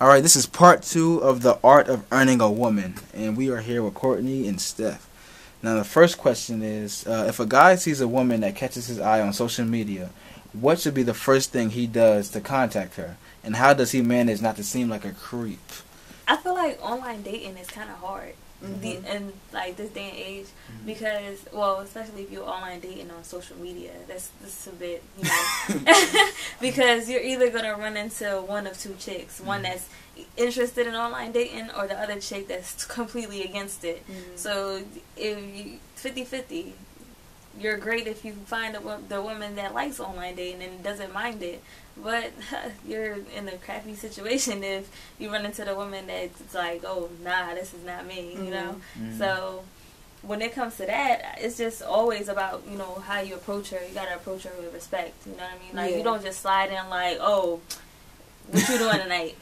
Alright, this is part 2 of The Art of Earning a Woman, and we are here with Courtney and Steph. Now the first question is, if a guy sees a woman that catches his eye on social media, what should be the first thing he does to contact her? And how does he manage not to seem like a creep? I feel like online dating is kind of hard. In like this day and age, because especially if you're online dating on social media, that's a bit, because you're either gonna run into one of two chicks, one that's interested in online dating or the other chick that's completely against it. So if you 50-50, you're great if you find the woman that likes online dating and doesn't mind it. But you're in a crappy situation if you run into the woman that's like, oh, nah, this is not me, you know? So when it comes to that, it's just always about, how you approach her. You got to approach her with respect, you know what I mean? Like, you don't just slide in like, oh, what you doing tonight?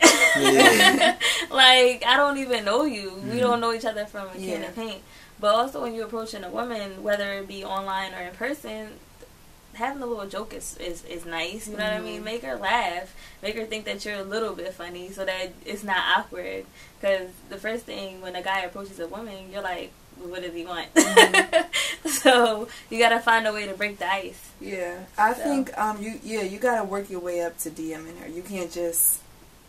Like, I don't even know you. We don't know each other from a can of paint. But also when you're approaching a woman, whether it be online or in person, having a little joke is nice, you know what I mean? Make her laugh. Make her think that you're a little bit funny so that it's not awkward. Because the first thing when a guy approaches a woman, you're like, what does he want? So you got to find a way to break the ice. Yeah. I think you got to work your way up to DMing her. You can't just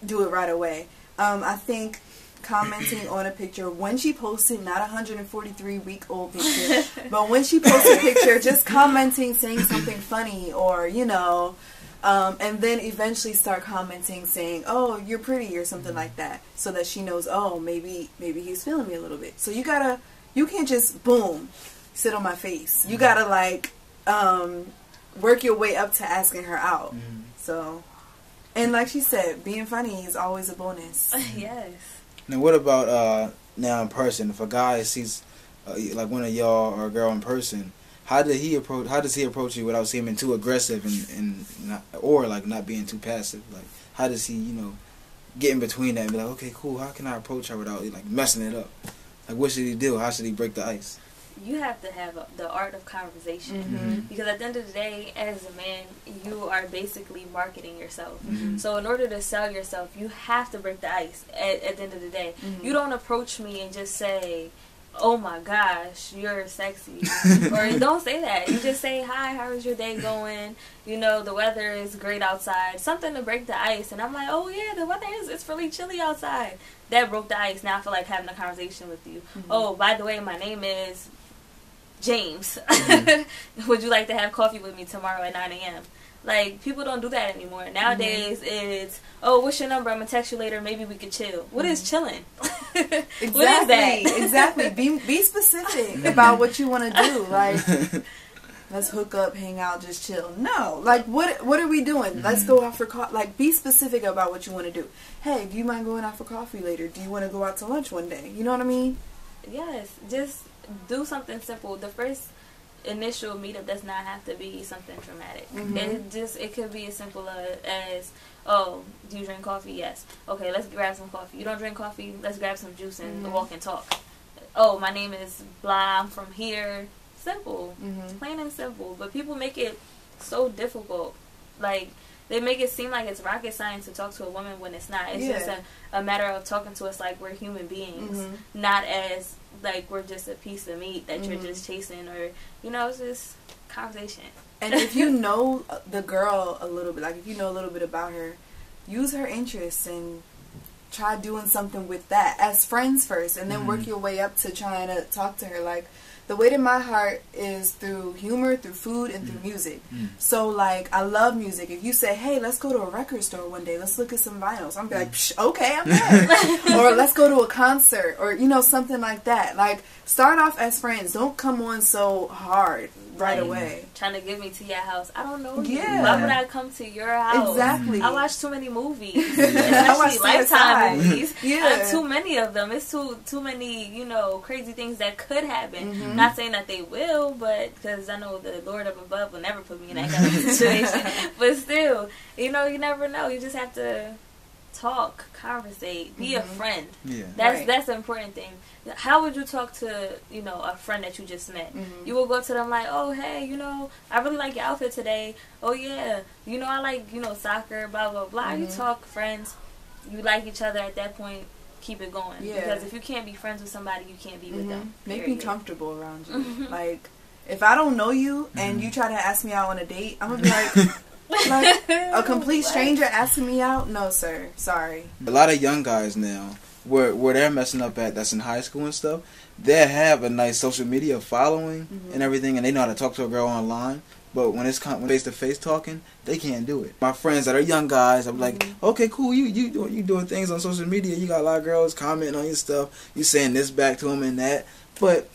do it right away. I think commenting on a picture when she posted, not a 143-week-old picture, but when she posted a picture, just commenting, saying something funny, or and then eventually start commenting, saying, "Oh, you're pretty," or something like that, so that she knows, oh, maybe he's feeling me a little bit. So you can't just boom, sit on my face. You gotta work your way up to asking her out. So, and like she said, being funny is always a bonus. Yes. Now, what about now in person? If a guy sees like one of y'all or a girl in person, how does he approach you without seeming too aggressive and not being too passive? Like, how does he get in between that and be like, okay, cool, how can I approach her without messing it up? Like, what should he do? How should he break the ice? You have to have the art of conversation, because at the end of the day, as a man, you are basically marketing yourself. So in order to sell yourself, you have to break the ice at the end of the day. You don't approach me and just say, oh my gosh, you're sexy. Or don't say that. You just say, hi, how is your day going? The weather is great outside. Something to break the ice. And I'm like, oh yeah, the weather it's really chilly outside. That broke the ice. Now I feel like having a conversation with you. Oh, by the way, my name is James. Would you like to have coffee with me tomorrow at 9 a.m.? Like, people don't do that anymore. Nowadays, it's, oh, what's your number? I'm going to text you later. Maybe we could chill. What is chilling? Exactly. What is that? Exactly. Be specific about what you want to do. Like, let's hook up, hang out, just chill. No. Like, what are we doing? Let's go out for coffee. Like, be specific about what you want to do. Hey, do you mind going out for coffee later? Do you want to go out to lunch one day? You know what I mean? Yes. Just do something simple. The first initial meetup does not have to be something dramatic. It could be as simple as, oh, do you drink coffee? Yes. Okay, let's grab some coffee. You don't drink coffee? Let's grab some juice and walk and talk. Oh, my name is blah, I'm from here. Simple. Plain and simple. But people make it so difficult. Like, they make it seem like it's rocket science to talk to a woman when it's not. It's just a matter of talking to us like we're human beings, not as like we're just a piece of meat that you're just chasing, or it's just conversation. And if you know the girl a little bit, like if you know a little bit about her, use her interests and try doing something with that as friends first, and then work your way up to trying to talk to her. Like, the way to my heart is through humor, through food, and through music. So, like, I love music. If you say, hey, let's go to a record store one day, let's look at some vinyls, I'm like, okay, I'm there. Or let's go to a concert, or, something like that. Like, start off as friends. Don't come on so hard right away. Trying to get me to your house. I don't know you. Why would I come to your house? Exactly. I watch too many movies. Especially Lifetime movies. Too many of them. It's too many, crazy things that could happen. Not saying that they will, but because I know the Lord up above will never put me in that kind of situation. But still, you never know. You just have to talk, conversate, be a friend. That's the important thing. How would you talk to a friend that you just met? You will go to them like, oh hey, I really like your outfit today. Oh yeah, I like soccer, blah blah blah. You talk friends. you like each other at that point, keep it going. Yeah. Because if you can't be friends with somebody, you can't be with them. Make period. me comfortable around you. Like, if I don't know you and you try to ask me out on a date, I'm gonna be like a complete stranger asking me out? No, sir. Sorry. A lot of young guys now, where they're messing up at, that's in high school and stuff, they have a nice social media following and everything, and they know how to talk to a girl online. But when it's face-to-face talking, they can't do it. My friends that are young guys, I'm like, okay, cool, you doing things on social media. You got a lot of girls commenting on your stuff. You saying this back to them and that. But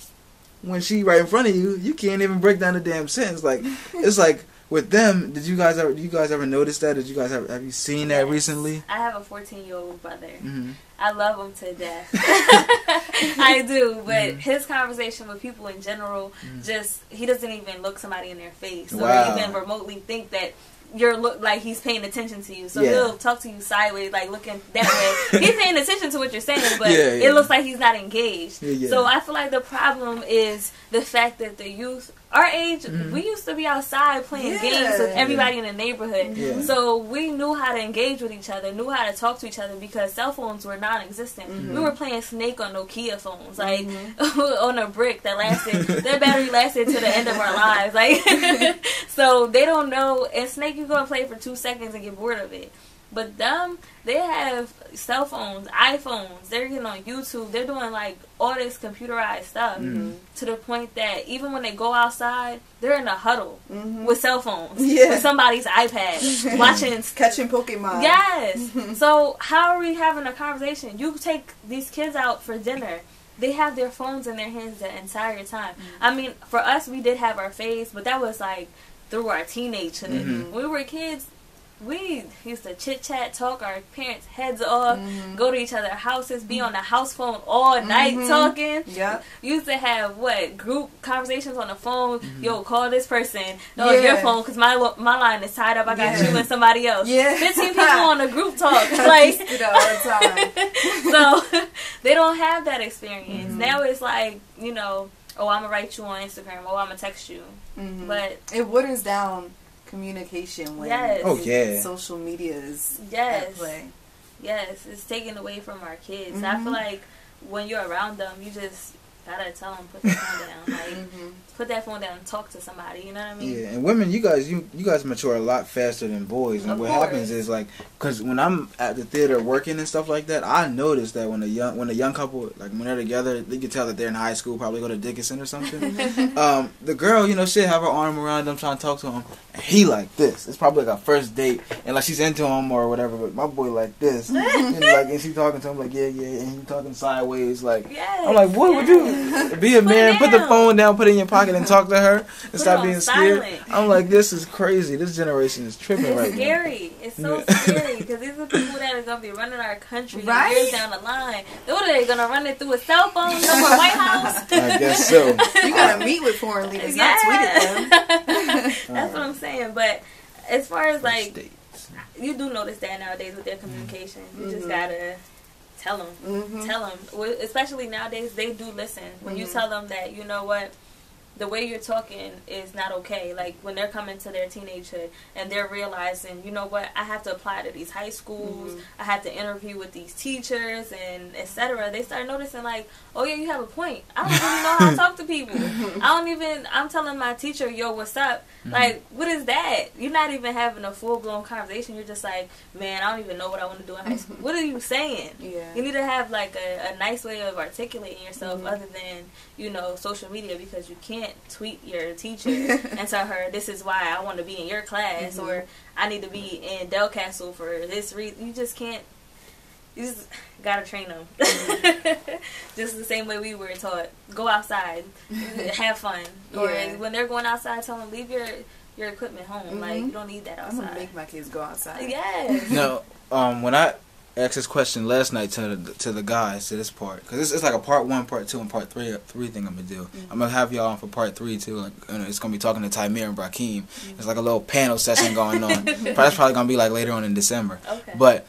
when she right in front of you, you can't even break down the damn sentence. Like, it's like with them. Did you guys ever notice that? Did you guys have you seen that recently? I have a 14-year-old brother. I love him to death. I do, but his conversation with people in general, just he doesn't even look somebody in their face or even remotely think that you're like he's paying attention to you. So he'll talk to you sideways, like looking that way. He's paying attention to what you're saying, but it looks like he's not engaged. So I feel like the problem is the fact that the youth, our age, we used to be outside playing games with everybody in the neighborhood. So we knew how to engage with each other, knew how to talk to each other because cell phones were non-existent. We were playing Snake on Nokia phones, like on a brick that their battery lasted to the end of our lives. Like, so they don't know. And Snake, you're gonna play for 2 seconds and get bored of it. But them, they have cell phones, iPhones. They're getting on YouTube. They're doing like all this computerized stuff to the point that even when they go outside, they're in a huddle with cell phones, with somebody's iPad, catching Pokemon. Yes. So how are we having a conversation? You take these kids out for dinner. They have their phones in their hands the entire time. I mean, for us, we did have our phase, but that was like through our teenagehood. When we were kids, we used to chit-chat, talk our parents' heads off, go to each other's houses, be on the house phone all night talking. Used to have, group conversations on the phone. Yo, call this person. No, your phone, because my line is tied up. I got you and somebody else. 15 people on a group talk. Like, all the time. So, they don't have that experience. Now it's like, you know, oh, I'm going to write you on Instagram. Oh, I'm going to text you. But it waters down communication when social media is at play. Yes, it's taken away from our kids. I feel like when you're around them, you just gotta tell them put that phone down. Like put that phone down and talk to somebody. You know what I mean? Yeah, and women, you guys mature a lot faster than boys. And what happens is like, because when I'm at the theater working and stuff like that, I notice that when a young couple, like when they're together, they can tell that they're in high school, probably go to Dickinson or something. The girl, you know, she'll have her arm around them trying to talk to him, and he like this. It's probably like a first date, and like she's into him or whatever. But my boy like this, and she talking to him like and he talking sideways like. I'm like, what would you be a man? Put the phone down, put it in your pocket, and talk to her, and stop being scared. I'm like, this is crazy. This generation is tripping right now. Scary. It's so scary because these are people that are gonna be running our country years down the line. What are they gonna run it through a cell phone? No more White House. I guess so. You gotta meet with foreign leaders, not tweet at them. That's what I'm saying. But as far as like, you do notice that nowadays with their communication, you just gotta tell them. Tell them. Especially nowadays, they do listen. When you tell them that, you know what, the way you're talking is not okay. Like when they're coming to their teenagehood and they're realizing, you know what, I have to apply to these high schools. I have to interview with these teachers and etc. They start noticing like, oh yeah, you have a point. I don't really know how to talk to people. I'm telling my teacher, yo, what's up? Like, what is that? You're not even having a full-blown conversation. You're just like, man, I don't even know what I want to do in high school. What are you saying? You need to have like a nice way of articulating yourself other than, you know, social media, because you can't tweet your teacher and tell her this is why I want to be in your class or I need to be in Del Castle for this reason. You just can't. You just gotta train them. Just the same way we were taught. Go outside, have fun. Or when they're going outside, tell them leave your equipment home. Like you don't need that outside. I'm gonna make my kids go outside. Yes. No, when I asked this question last night to the guys to this part, because it's like a part 1, part 2, and part 3 thing I'm gonna do. I'm gonna have y'all on for part 3 too. Like, you know, it's gonna be talking to Tymeer and Brakeem. It's like a little panel session going on. That's probably gonna be like later on in December. Okay. But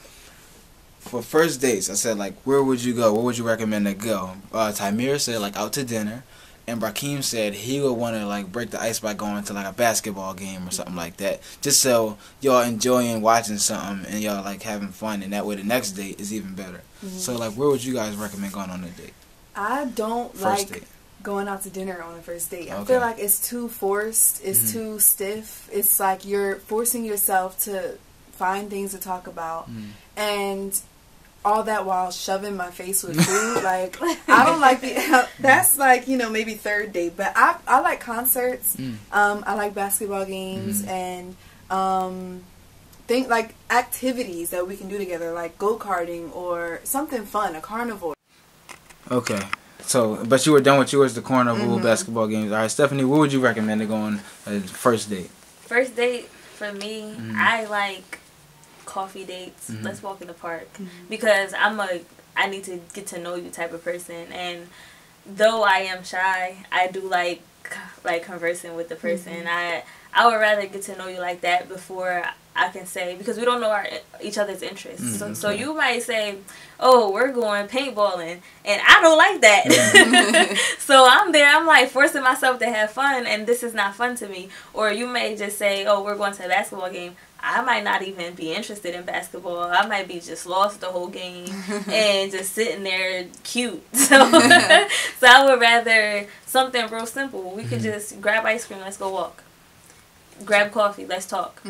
for first dates, I said like, where would you go? What would you recommend to go? Tymeer said like out to dinner, and Rakeem said he would want to like break the ice by going to like a basketball game or something like that, just so y'all enjoying watching something and y'all like having fun, and that way the next date is even better. So like, where would you guys recommend going on a date? I don't First like date. going out to dinner on a first date. I Okay. feel like it's too forced. It's too stiff. It's like you're forcing yourself to find things to talk about, and all that while shoving my face with food. Like, I don't like that's like, you know, maybe third date, but I like concerts. I like basketball games, and think like activities that we can do together, like go-karting or something fun, a carnival. Okay. So, but you were done with yours, the carnival, basketball games. All right, Stephanie, what would you recommend to go on a first date? First date for me, I like coffee dates. Let's walk in the park, because I need to get to know you type of person, and though I am shy, I do like conversing with the person. I would rather get to know you like that before I can say, because we don't know each other's interests. So you might say, oh, we're going paintballing, and I don't like that. So I'm there, I'm like forcing myself to have fun, and this is not fun to me. Or you may just say, oh, we're going to a basketball game. I might not even be interested in basketball. I might be just lost the whole game and just sitting there cute. So I would rather something real simple. We could just grab ice cream, let's go walk. Grab coffee, let's talk.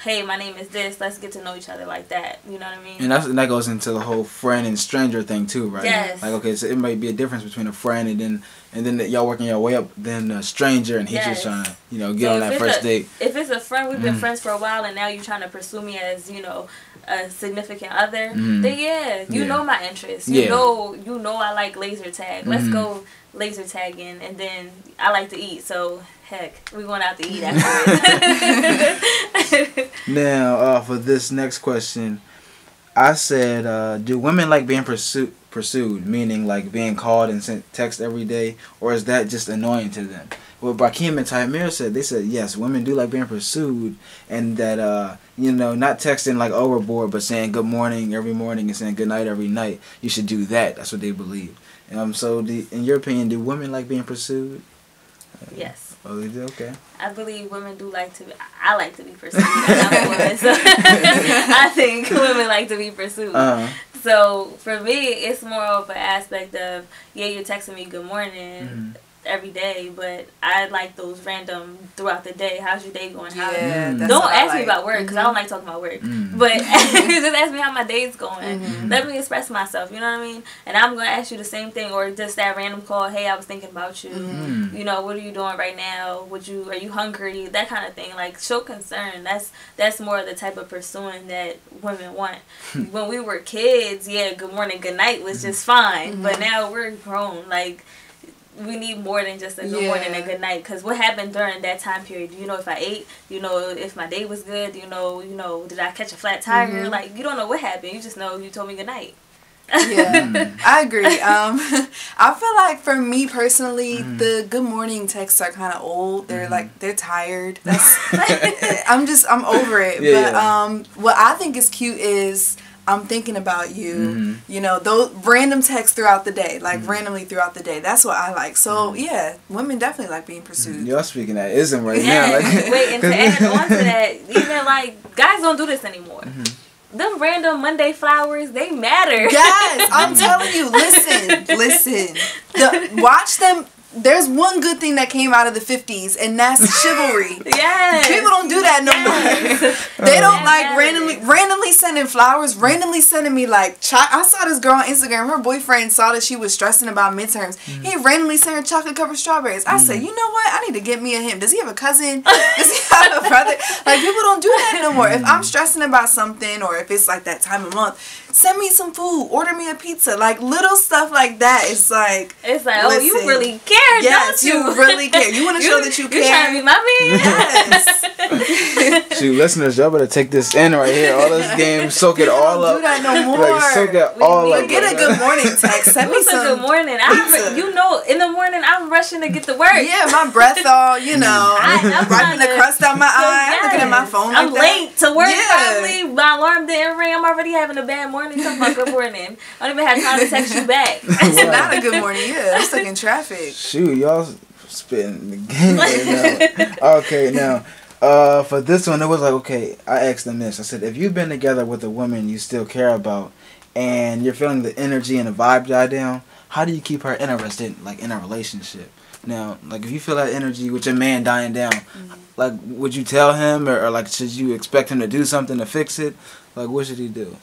Hey, my name is this, let's get to know each other like that. You know what I mean? And that goes into the whole friend and stranger thing too, right? Yes. Like, okay, so it might be a difference between a friend and then y'all working your way up, then a stranger, and he's just trying to, you know, get on that first date. If it's a friend, we've been friends for a while, and now you're trying to pursue me as, you know, a significant other, then you know my interests. You know I like laser tag. Let's go laser tagging, and then I like to eat, so heck, we going out to eat afterwards. Now, for this next question, I said, do women like being pursued, meaning like being called and sent text every day, or is that just annoying to them? Well, Rakeem and Tymir said, they said yes, women do like being pursued, and that you know, not texting like overboard, but saying good morning every morning and saying good night every night. You should do that. That's what they believe. So in your opinion, do women like being pursued? Yes. Oh, they do? Okay. I believe women do like to be, I like to be pursued. I'm a woman, so I think women like to be pursued. So for me, it's more of an aspect of, yeah, you're texting me good morning every day, but I like those random throughout the day. How's your day going? Don't ask me about work, because I don't like talking about work. But just ask me how my day's going. Let me express myself, you know what I mean? And I'm going to ask you the same thing, or just that random call, hey, I was thinking about you. You know, what are you doing right now? Are you hungry? That kind of thing. Like, show concern. That's more the type of pursuing that women want. When we were kids, yeah, good morning, good night was just fine. But now we're grown. Like, we need more than just a good morning and a good night. Because what happened during that time period? Do you know if I ate? Do you know if my day was good? Do you know, did I catch a flat tire? Like, you don't know what happened. You just know you told me good night. I agree. I feel like for me personally, the good morning texts are kind of old. They're like, they're tired. I'm over it. But what I think is cute is, I'm thinking about you, you know, those random texts throughout the day, like randomly throughout the day. That's what I like. So, yeah, women definitely like being pursued. Y'all speaking that ism right now. Like, wait, and to add on to that, even like, guys don't do this anymore. Them random Monday flowers, they matter. Yes, I'm telling you, listen. Watch them. There's one good thing that came out of the 50s, and that's chivalry. Yes. People don't do that no more. They don't like randomly sending flowers, randomly sending me like I saw this girl on Instagram. Her boyfriend saw that she was stressing about midterms. He randomly sent her chocolate covered strawberries. I said, you know what? I need to get me a him. Does he have a cousin? Does he have a brother? Like, people don't do that no more. If I'm stressing about something, or if it's like that time of month, send me some food. Order me a pizza. Like, little stuff like that. It's like, oh, you really care. Yes, you really care. You want to show that you care. You trying to be my man? Yes. Shoot, listeners, y'all better take this in right here. All this game, soak it all up. Do that no more. Like, soak it all up. Get a good morning text. Send me some good morning. In the morning, I'm rushing to get to work. Yeah, my breath all, I'm wiping the crust out my eye. I'm looking at my phone. I'm late to work. Yeah. Probably my alarm didn't ring. I'm already having a bad morning. Talking about good morning. I don't even have time to text you back. It's not a good morning. Yeah, I'm stuck in traffic. Shoot, y'all spitting the game right now. Okay, now. For this one, it was like, okay, I asked them this. I said, if you've been together with a woman you still care about, and you're feeling the energy and the vibe die down, how do you keep her interested, like, in a relationship? Now, like, if you feel that energy with your man dying down, like, would you tell him, or, like, should you expect him to do something to fix it? Like, what should he do?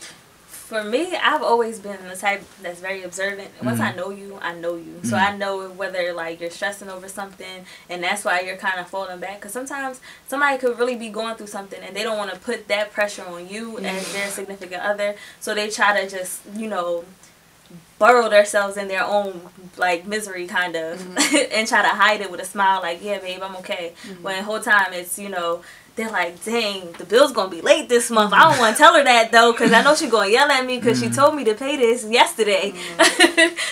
For me, I've always been the type that's very observant. Once I know you, I know you. So I know whether, like, you're stressing over something, and that's why you're kind of falling back. Because sometimes somebody could really be going through something, and they don't want to put that pressure on you as their significant other. So they try to just, burrow themselves in their own, like, misery, kind of, and try to hide it with a smile, like, yeah, babe, I'm okay. When the whole time it's, they're like, dang, the bill's going to be late this month. I don't want to tell her that, though, because I know she's going to yell at me because she told me to pay this yesterday.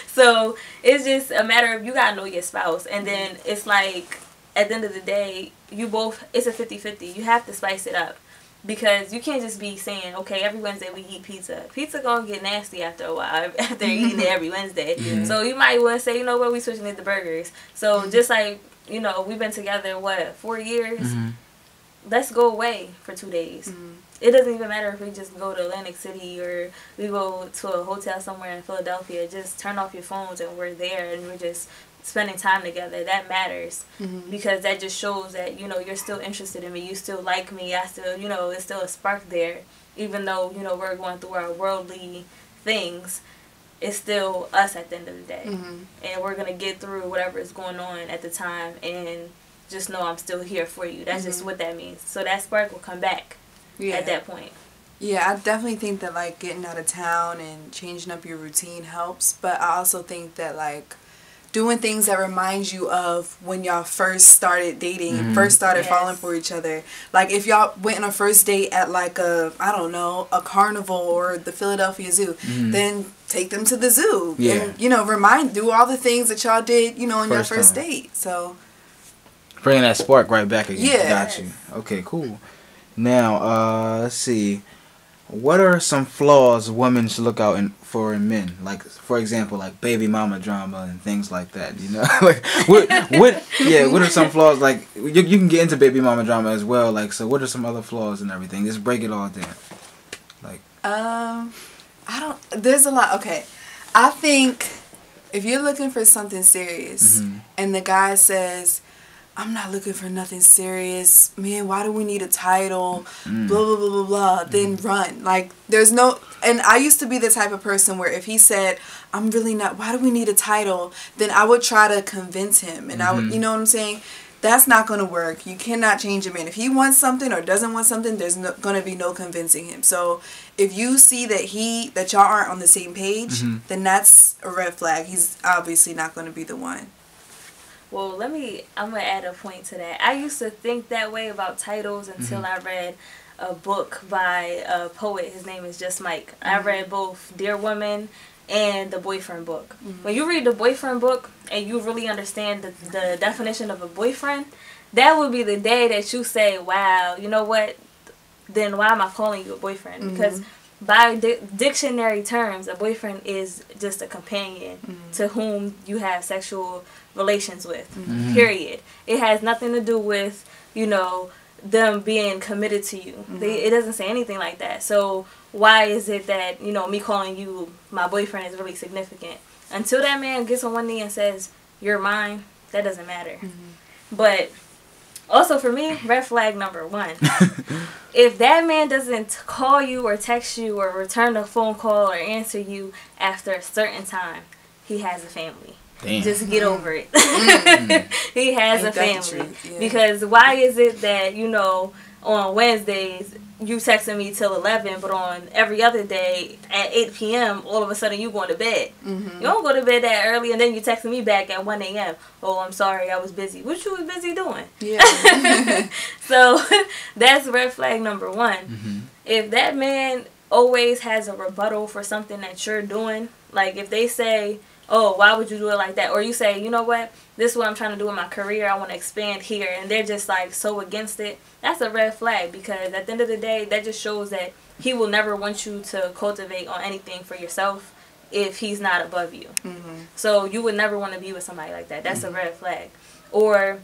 So it's just a matter of you got to know your spouse. And then it's like, at the end of the day, it's a 50-50. You have to spice it up. Because you can't just be saying, okay, every Wednesday we eat pizza. Pizza going to get nasty after a while, after eating it every Wednesday. So you might want to say, you know what, we switching it to burgers. So just like, we've been together, 4 years? Let's go away for 2 days. It doesn't even matter if we just go to Atlantic City or we go to a hotel somewhere in Philadelphia. Just turn off your phones and we're there and we're just spending time together. That matters because that just shows that, you're still interested in me. You still like me. I still, it's still a spark there. Even though, we're going through our worldly things, it's still us at the end of the day. And we're going to get through whatever is going on at the time and just know I'm still here for you. That's just what that means. So that spark will come back at that point. Yeah, I definitely think that, like, getting out of town and changing up your routine helps. But I also think that, like, doing things that remind you of when y'all first started dating and first started falling for each other. Like, if y'all went on a first date at, like, a carnival or the Philadelphia Zoo, then take them to the zoo. And, do all the things that y'all did, on your first date. So... bringing that spark right back again. Yeah. Got you. Okay, cool. Now, let's see. What are some flaws women should look out for in men? Like, for example, like baby mama drama and things like that. Like what are some flaws? Like, you can get into baby mama drama as well. Like, so what are some other flaws and everything? Just break it all down. Like, there's a lot. Okay, I think if you're looking for something serious and the guy says, I'm not looking for nothing serious. Man, why do we need a title? Blah, blah, blah, blah, blah. Then run. Like, there's no... And I used to be the type of person where if he said, I'm really not... Why do we need a title? Then I would try to convince him. And I would... You know what I'm saying? That's not going to work. You cannot change a man. If he wants something or doesn't want something, there's going to be no convincing him. So, if you see that y'all aren't on the same page, then that's a red flag. He's obviously not going to be the one. Well, I'm going to add a point to that. I used to think that way about titles until I read a book by a poet. His name is Just Mike. I read both Dear Woman and the Boyfriend book. When you read the Boyfriend book and you really understand the definition of a boyfriend, that would be the day that you say, wow, you know what? Then why am I calling you a boyfriend? Because by dictionary terms, a boyfriend is just a companion to whom you have sexual relations with, period. It has nothing to do with, them being committed to you. It doesn't say anything like that. So why is it that, me calling you my boyfriend is really significant? Until that man gets on one knee and says, you're mine, that doesn't matter. But also for me, red flag number 1. If that man doesn't call you or text you or return a phone call or answer you after a certain time, he has a family. Damn. Just get over it. He has a family. Because why is it that, on Wednesdays, you texting me till 11, but on every other day at 8 p.m., all of a sudden you going to bed. You don't go to bed that early, and then you texting me back at 1 a.m. Oh, I'm sorry, I was busy. What you was busy doing? Yeah. So that's red flag number one. If that man always has a rebuttal for something that you're doing, like if they say, oh, why would you do it like that? Or you say, you know what, this is what I'm trying to do in my career, I want to expand here, and they're just like so against it, that's a red flag, because at the end of the day, that just shows that he will never want you to cultivate on anything for yourself if he's not above you. So you would never want to be with somebody like that. That's a red flag. Or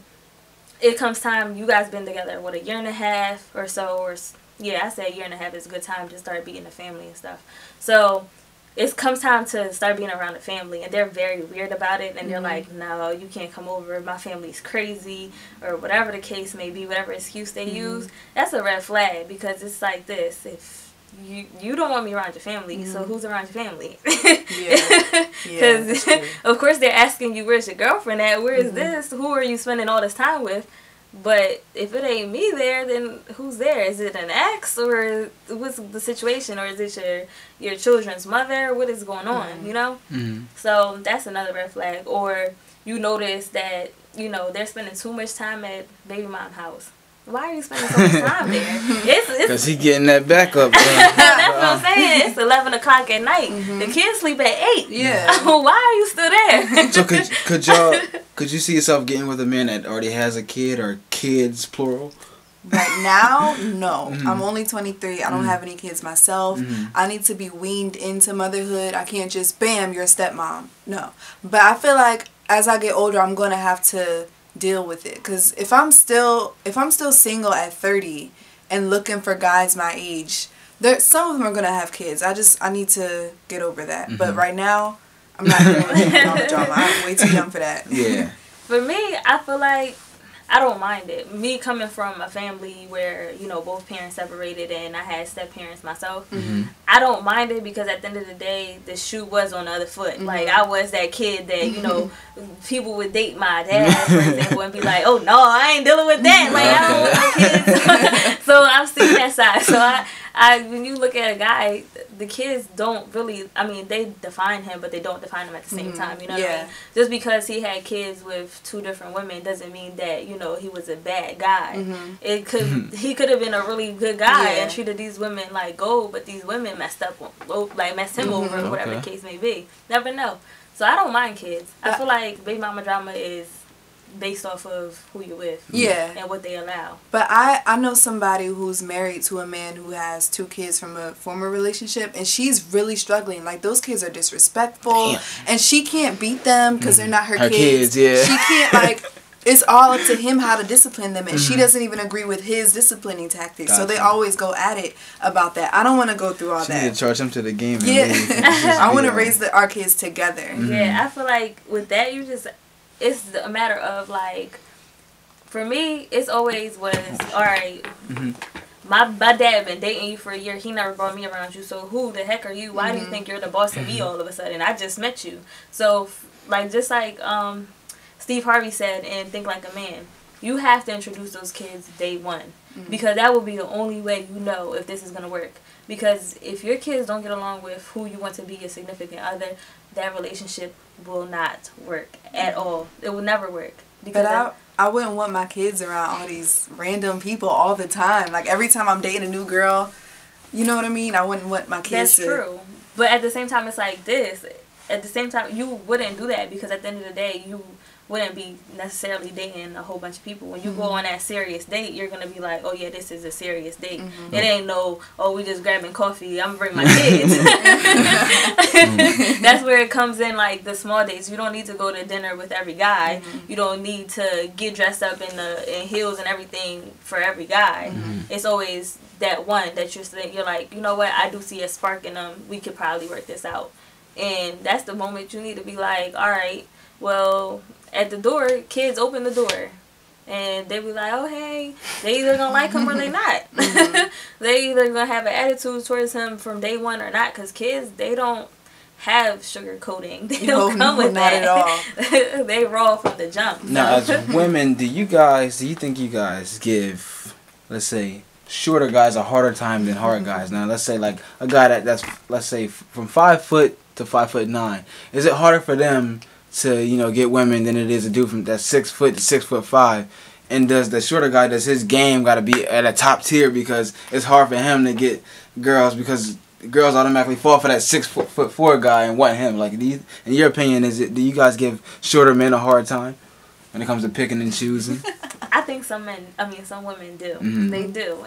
it comes time, you guys been together, what, a year and a half or so, or yeah, I say a year and a half is a good time to start being a family and stuff. So it comes time to start being around the family, and they're very weird about it, and they're like, no, you can't come over, my family's crazy, or whatever the case may be, whatever excuse they use. That's a red flag, because it's like this: if you don't want me around your family, so who's around your family? Because of course they're asking you, where's your girlfriend at, where is this, who are you spending all this time with? But if it ain't me there, then who's there? Is it an ex, or what's the situation? Or is it your children's mother? What is going on, you know? So that's another red flag. Or you notice that, you know, they're spending too much time at baby mom's house. Why are you spending so much time there? Because he getting that backup. That's what I'm saying. It's 11 o'clock at night. The kids sleep at 8. Yeah. Why are you still there? So could you see yourself getting with a man that already has a kid, or kids plural? Right now, no. I'm only 23. I don't have any kids myself. I need to be weaned into motherhood. I can't just, bam, you're a stepmom. No. But I feel like as I get older, I'm going to have to deal with it, because if I'm still single at 30 and looking for guys my age, some of them are gonna have kids. I need to get over that. But right now, I'm not doing all the drama. I'm way too young for that. Yeah. For me, I feel like I don't mind it. Me coming from a family where, you know, both parents separated and I had step parents myself, I don't mind it, because at the end of the day, the shoe was on the other foot. Like, I was that kid that, you know, people would date my dad, for example, and be like, oh, no, I ain't dealing with that. Like, I don't want no kids. So I've seen that side. So when you look at a guy, the kids don't really, I mean, they define him, but they don't define him at the same time, you know what I mean? Just because he had kids with 2 different women doesn't mean that, you know, he was a bad guy. He could have been a really good guy and treated these women like gold, but these women messed him over, whatever the case may be. Never know. So I don't mind kids. I feel like baby mama drama is based off of who you're with, and what they allow. But I know somebody who's married to a man who has 2 kids from a former relationship, and she's really struggling. Like, those kids are disrespectful, and she can't beat them because they're not her kids. She can't, like, it's all up to him how to discipline them, and she doesn't even agree with his disciplining tactics. So they always go at it about that. I don't want to go through all that. She need to charge him to the game. I want to raise our kids together. Yeah, I feel like with that, it's a matter of, like, for me, it's always was, all right, my dad been dating you for a year. He never brought me around you. So who the heck are you? Why do you think you're the boss of me all of a sudden? I just met you. So, like, just like Steve Harvey said in Think Like a Man, you have to introduce those kids day one. Because that will be the only way you know if this is going to work. Because if your kids don't get along with who you want to be your significant other, that relationship will not work at all. It will never work. But I wouldn't want my kids around all these random people all the time. Like, every time I'm dating a new girl, you know what I mean? I wouldn't want my kids to... That's true. But at the same time, it's like this. At the same time, you wouldn't do that, because at the end of the day, you wouldn't be necessarily dating a whole bunch of people. When you go on that serious date, you're going to be like, oh yeah, this is a serious date. It ain't no, oh, we just grabbing coffee, I'm going to bring my kids. That's where it comes in, like, the small dates. You don't need to go to dinner with every guy. You don't need to get dressed up in heels and everything for every guy. It's always that one that you're like, you know what, I do see a spark in them. We could probably work this out. And that's the moment you need to be like, all right, well, at the door, kids open the door. And they be like, oh, hey, they either going to like him or they not. They either going to have an attitude towards him from day one or not. Because kids, they don't have sugar coating. They don't come with that. At all. They raw from the jump. Now, as women, do you think you guys give, let's say, shorter guys a harder time than hard guys? Now, let's say like a guy that's let's say from 5 foot to 5'9". Is it harder for them to, you know, get women than it is a dude from that's 6 foot to 6'5"? And does the shorter guy, does his game got to be at a top tier because it's hard for him to get girls because girls automatically fall for that 6'4" guy and want him? Like, in your opinion, do you guys give shorter men a hard time when it comes to picking and choosing? I think some women do. Mm-hmm. They do.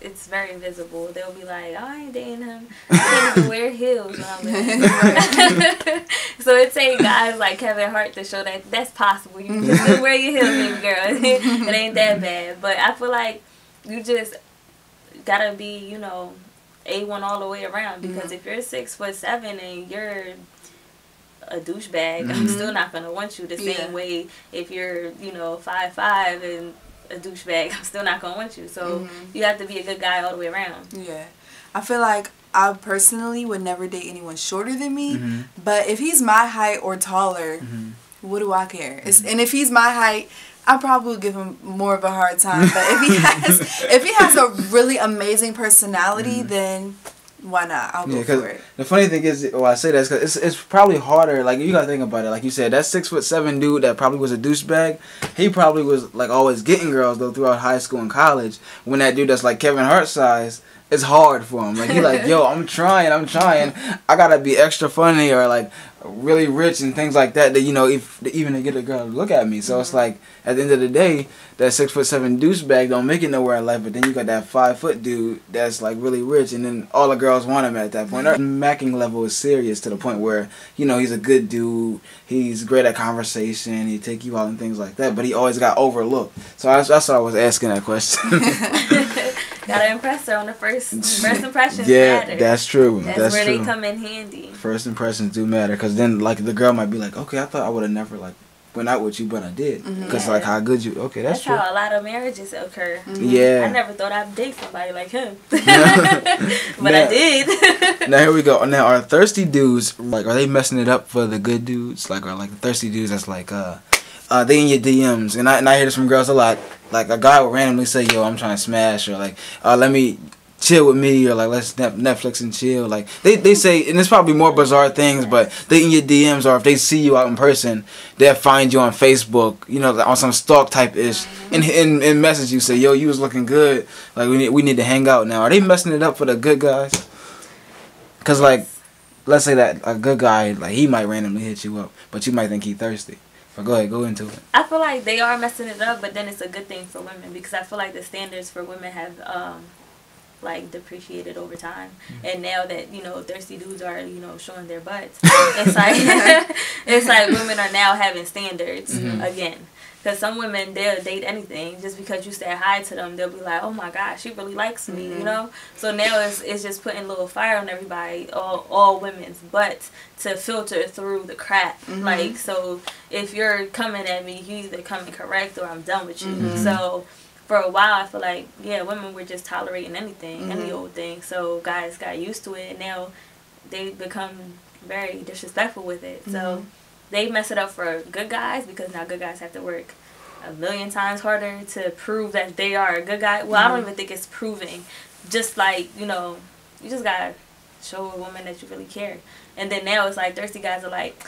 It's very visible. They'll be like, oh, I ain't dating him. I can't even wear heels when I'm with him. So it takes guys like Kevin Hart to show that that's possible. You can still wear your heels, baby girl. It ain't that bad. But I feel like you just gotta be, you know, A1 all the way around. Because if you're 6'7" and you're a douchebag, I'm still not gonna want you the same way. If you're, you know, 5'5" and a douchebag, I'm still not gonna want you. So you have to be a good guy all the way around. Yeah, I feel like I personally would never date anyone shorter than me. But if he's my height or taller, what do I care? And if he's my height, I probably would give him more of a hard time. But if he has a really amazing personality, then why not? I'll go for it. The funny thing is, I say that because it's probably harder. Like, you gotta think about it. Like you said, that 6'7" dude that probably was a douchebag, he probably was like always getting girls though throughout high school and college. When that dude that's like Kevin Hart size, it's hard for him. Like, he like, yo, I'm trying. I gotta be extra funny or like really rich and things like that. That, you know, even to get a girl to look at me. So it's like at the end of the day, that 6'7" douchebag don't make it nowhere in life. But then you got that 5 foot dude that's like really rich, and then all the girls want him at that point. Our macking level is serious to the point where, you know, he's a good dude. He's great at conversation. He take you out and things like that. But he always got overlooked. So that's why I was asking that question. Gotta impress her on the first impressions. Yeah, matter. that's true. That's where they come in handy. First impressions do matter, because then like the girl might be like, okay, I thought I would have never like went out with you, but I did, because like how good you. Okay, that's true. How a lot of marriages occur. Yeah. I never thought I'd date somebody like him, but I did. Now here we go. Now, are thirsty dudes like, are they messing it up for the good dudes? Like, are like the thirsty dudes that's like they in your DMs, and I hear this from girls a lot. Like, a guy will randomly say, yo, I'm trying to smash, or like, let me chill with me, or like, let's Netflix and chill. Like, they say, and it's probably more bizarre things, but they in your DMs, or if they see you out in person, they'll find you on Facebook, you know, on some stalk type ish, and message you, say, yo, you was looking good, like, we need to hang out now. Are they messing it up for the good guys? Because like, let's say that a good guy, like, he might randomly hit you up, but you might think he thirsty. But go ahead, go into it. I feel like they are messing it up, but then it's a good thing for women, because I feel like the standards for women have like depreciated over time. And now that, you know, thirsty dudes are, you know, showing their butts, it's like it's like women are now having standards again. Because some women, they'll date anything just because you say hi to them. They'll be like, oh my gosh, she really likes me, you know? So now it's just putting a little fire on everybody, all women's butts, to filter through the crap. Like, so if you're coming at me, you either coming correct or I'm done with you. So for a while, I feel like, yeah, women were just tolerating anything, any old thing. So guys got used to it, and now they become very disrespectful with it. So they mess it up for good guys, because now good guys have to work a million times harder to prove that they are a good guy. Well, I don't even think it's proving. Just like, you know, you just gotta show a woman that you really care. And then now it's like thirsty guys are like,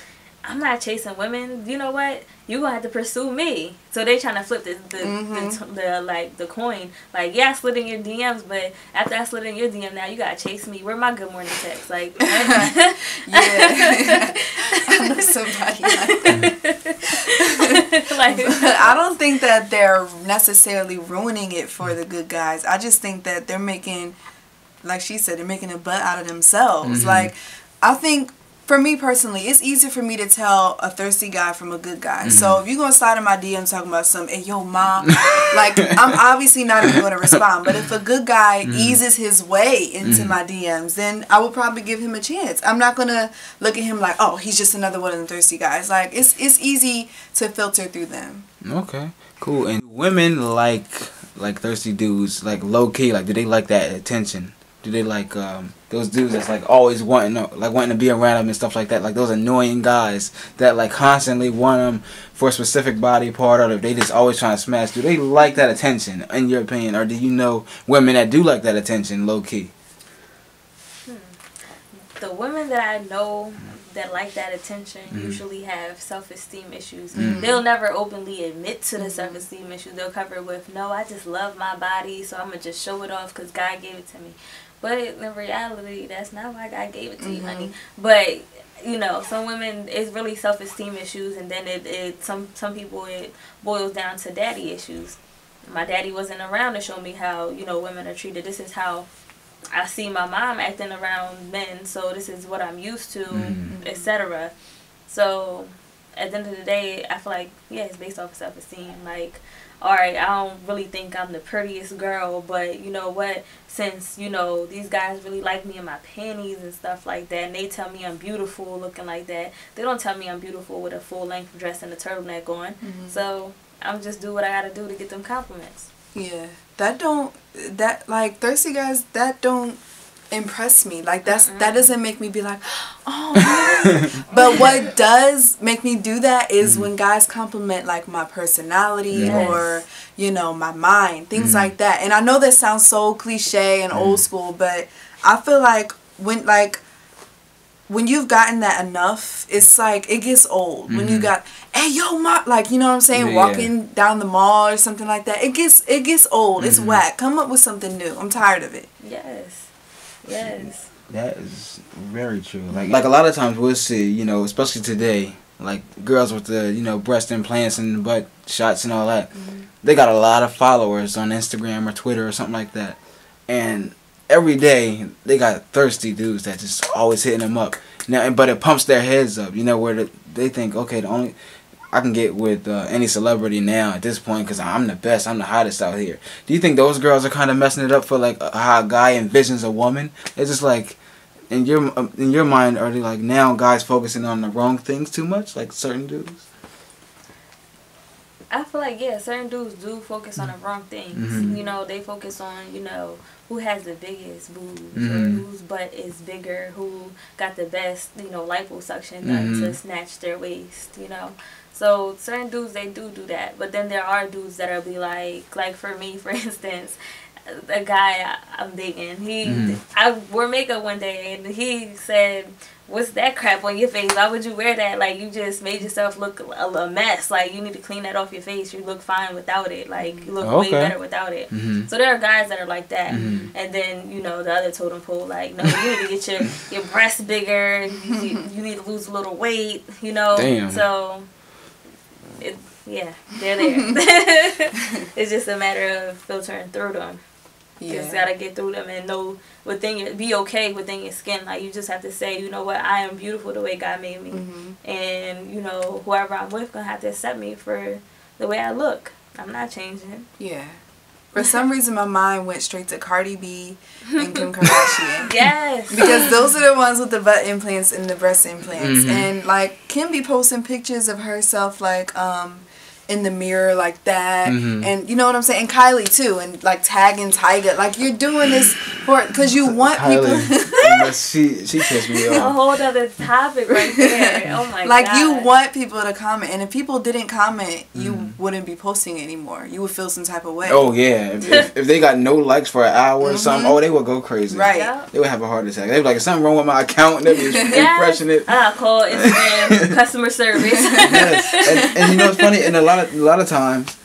I'm not chasing women. You know what? You gonna have to pursue me. So they trying to flip the coin. Like, yeah, I slid in your DMs, but after I slid in your DM, now you gotta chase me. Where my good morning text? Like, yeah, I know somebody like that. Like, I don't think that they're necessarily ruining it for the good guys. I just think that they're making, like she said, they're making a butt out of themselves. Like, I think, for me personally, it's easier for me to tell a thirsty guy from a good guy. So if you're going to slide in my DM talking about something, hey, yo, mom, like, I'm obviously not even going to respond. But if a good guy eases his way into my DMs, then I would probably give him a chance. I'm not going to look at him like, oh, he's just another one of the thirsty guys. Like, it's easy to filter through them. Okay, cool. And women like thirsty dudes, like low-key, like, do they like that attention? do they like those dudes that's like always wanting to be around them and stuff like that? Like those annoying guys that like constantly want them for a specific body part, or if they just always trying to smash. Do they like that attention, in your opinion, or do you know women that do like that attention, low key? The women that I know that like that attention usually have self-esteem issues. They'll never openly admit to the self-esteem issues. They'll cover it with, no, I just love my body, so I'm going to just show it off because God gave it to me. But in reality, that's not why God gave it to you, honey. But, you know, some women, it's really self-esteem issues, and then some people, it boils down to daddy issues. My daddy wasn't around to show me how, you know, women are treated. This is how I see my mom acting around men, so this is what I'm used to, etc. So, at the end of the day, I feel like, yeah, it's based off of self-esteem. Like, alright, I don't really think I'm the prettiest girl, but you know what? Since, you know, these guys really like me in my panties and stuff like that, and they tell me I'm beautiful looking like that, they don't tell me I'm beautiful with a full-length dress and a turtleneck on. So, I'm just do what I gotta do to get them compliments. Yeah, like thirsty guys, that don't impress me. Like that doesn't make me be like, oh man. But what does make me do that is when guys compliment like my personality or, you know, my mind, things like that. And I know that sounds so cliche and old school, but I feel like when you've gotten that enough, it's like it gets old. When you got, hey yo, like, you know what I'm saying, walking down the mall or something like that, it gets old. It's whack. Come up with something new. I'm tired of it. Yes. That is very true. Like a lot of times we'll see, you know, especially today, like girls with the, you know, breast implants and butt shots and all that. They got a lot of followers on Instagram or Twitter or something like that, and every day they got thirsty dudes that just always hitting them up. Now, but it pumps their heads up, you know, where they think, okay, the only I can get with any celebrity now at this point because I'm the best, I'm the hottest out here. Do you think those girls are kind of messing it up for like how a guy envisions a woman? It's just like in your mind, are they like now guys focusing on the wrong things too much, like certain dudes? I feel like, yeah, certain dudes do focus on the wrong things. You know, they focus on, you know, who has the biggest boobs or whose butt is bigger, who got the best, you know, liposuction done to snatch their waist, you know. So certain dudes, they do that. But then there are dudes that'll be like for me, for instance, a guy I'm dating, I wore makeup one day and he said, what's that crap on your face? Why would you wear that? Like, you just made yourself look a mess. Like, you need to clean that off your face. You look fine without it. Like, you look way better without it. So there are guys that are like that. And then, you know, the other totem pole, like, no, you need to get your breasts bigger. You need to lose a little weight, you know. Damn. So, yeah, they're there. It's just a matter of filtering through them. You just gotta get through them and know be okay within your skin. Like, you just have to say, you know what, I am beautiful the way God made me. And, you know, whoever I'm with gonna have to accept me for the way I look. I'm not changing. Yeah. For some reason, my mind went straight to Cardi B and Kim Kardashian. Yes. Because those are the ones with the butt implants and the breast implants. And, like, Kim be posting pictures of herself, like, in the mirror like that, and you know what I'm saying, and Kylie too, and like tagging Tyga, like you're doing this because you want Kylie, people. she pissed me off. A whole other topic right there. Oh my like God. You want people to comment, and if people didn't comment, you wouldn't be posting anymore. You would feel some type of way. Oh yeah, if they got no likes for an hour or something, they would go crazy. Right. Yep. They would have a heart attack. They'd be like, is something wrong with my account? They'd be refreshing it. I'll call Instagram customer service. Yes. And you know what's funny? And a lot of times,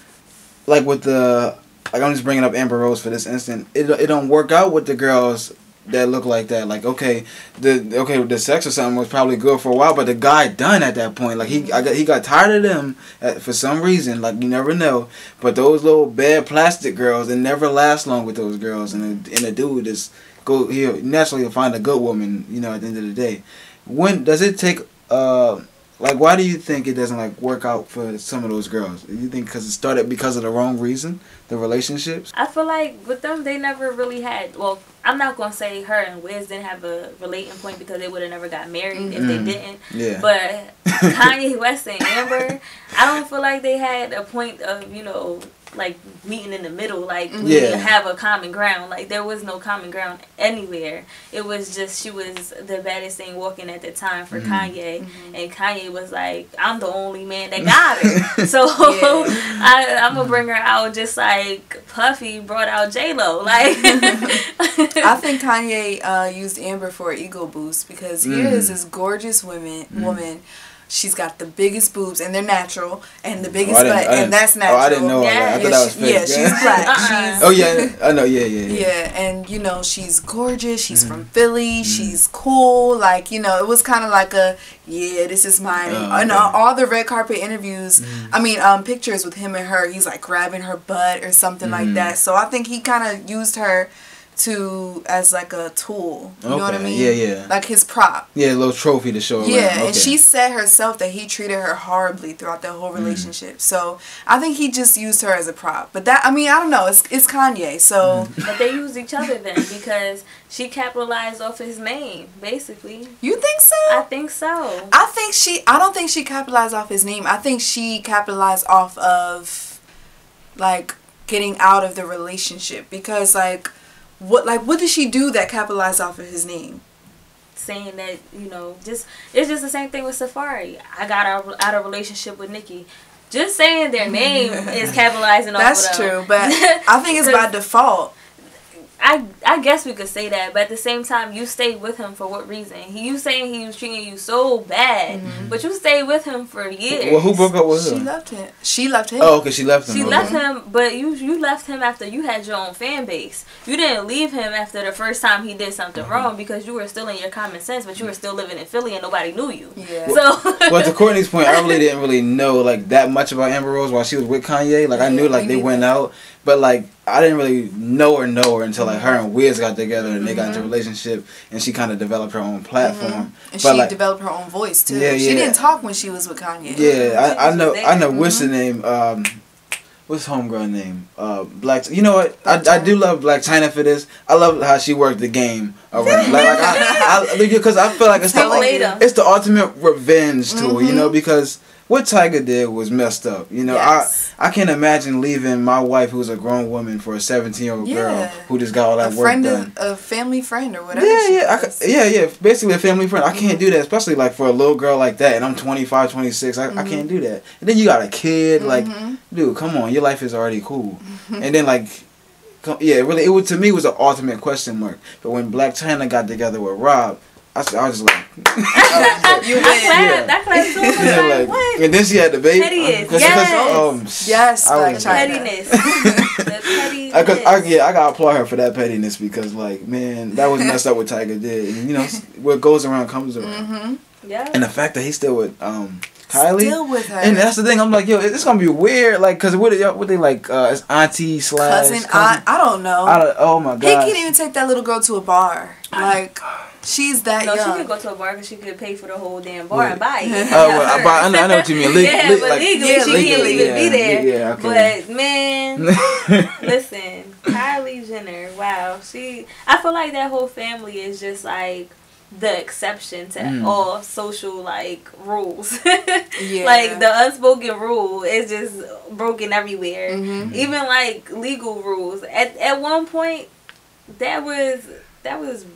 like with like I'm just bringing up Amber Rose for this instant, it don't work out with the girls that look like that. Like, okay, the sex or something was probably good for a while, but the guy done at that point. Like he got tired of them for some reason. Like, you never know. But those little bad plastic girls, it never last long with those girls. And a dude just he'll naturally find a good woman. You know, at the end of the day, when does it take? Like, why do you think it doesn't, like, work out for some of those girls? Do you think because it started because of the wrong reason, the relationships? I feel like with them, they never really had, well, I'm not going to say her and Wiz didn't have a relating point because they would have never got married if they didn't. Yeah. But Kanye West and Amber, I don't feel like they had a point of, you know, like meeting in the middle, like we Yeah. have a common ground. Like there was no common ground anywhere. It was just she was the baddest thing walking at the time for Kanye, and Kanye was like, I'm the only man that got her. So I'm gonna bring her out just like Puffy brought out J-Lo. Like I think Kanye used Amber for an ego boost, because here is this gorgeous woman. She's got the biggest boobs, and they're natural, and the biggest butt, and that's natural. Oh, I didn't know all that. I thought that was fake. Yeah, she's black. Oh, yeah, I know, yeah. Yeah, and, you know, she's gorgeous, she's from Philly, she's cool, like, you know, it was kind of like this is mine. And all the red carpet interviews, pictures with him and her, he's, like, grabbing her butt or something like that. So I think he kind of used her as like a tool, you know what I mean? Yeah. Like his prop. Yeah, a little trophy to show around. Yeah, and she said herself that he treated her horribly throughout the whole relationship. So I think he just used her as a prop. But that, I don't know, it's Kanye, so. But they used each other then, because she capitalized off his name, basically. You think so? I think so. I don't think she capitalized off his name. I think she capitalized off of, like, getting out of the relationship, because, like, what did she do that capitalized off of his name? Saying that, you know, it's just the same thing with Safari. I got out of relationship with Nicki. Just saying their name is capitalizing off of them. That's true, but I think it's by default. I guess we could say that, but at the same time, you stayed with him for what reason? You saying he was treating you so bad, but you stayed with him for years. Well, who broke up with her? She left him. Oh, okay, she left him. She left him, but you left him after you had your own fan base. You didn't leave him after the first time he did something wrong, because you were still in your common sense, but you were still living in Philly and nobody knew you. Yeah. Well, to Courtney's point, I really didn't really know like that much about Amber Rose while she was with Kanye. Like I knew like they went out, but like I didn't really know her until like her and Wiz got together and they got into a relationship, and she kind of developed her own platform. And but, she developed her own voice too. Yeah. She didn't talk when she was with Kanye. Yeah, I know. What's the name? What's homegirl name? Black. You know what? I do love Black China for this. I love how she worked the game around. Because I feel like it's the ultimate revenge tool. You know, because what Tiger did was messed up. You know, yes. I can't imagine leaving my wife, who's a grown woman, for a 17-year-old girl who just got all that work done. A family friend or whatever. Yeah, basically a family friend. I can't do that, especially like for a little girl like that. And I'm 25, 26. I can't do that. And then you got a kid. Like, dude, come on, your life is already cool. And then like, really, to me, it was an ultimate question mark. But when Black China got together with Rob, I was just like, I clapped too. Like, what? And then she had the baby. Pettiness. Yes, Black China. Pettiness. The pettiness. I gotta applaud her for that pettiness, because like, man, that was messed up what Tiger did. And you know, what goes around comes around. Yeah. And the fact that he's still with Kylie, still with her, and that's the thing. I'm like, yo, it's gonna be weird, like, cause what they like, is auntie / cousin? I don't know. Oh my god, he can't even take that little girl to a bar. Like, she's that young. She could go to a bar because she could pay for the whole damn bar and buy it. I know what you mean. Legally, she can't even be there. Yeah, okay. But man, listen, Kylie Jenner, wow, I feel like that whole family is just like the exception to all social like rules. Like the unspoken rule is just broken everywhere. Even like legal rules. At one point, that was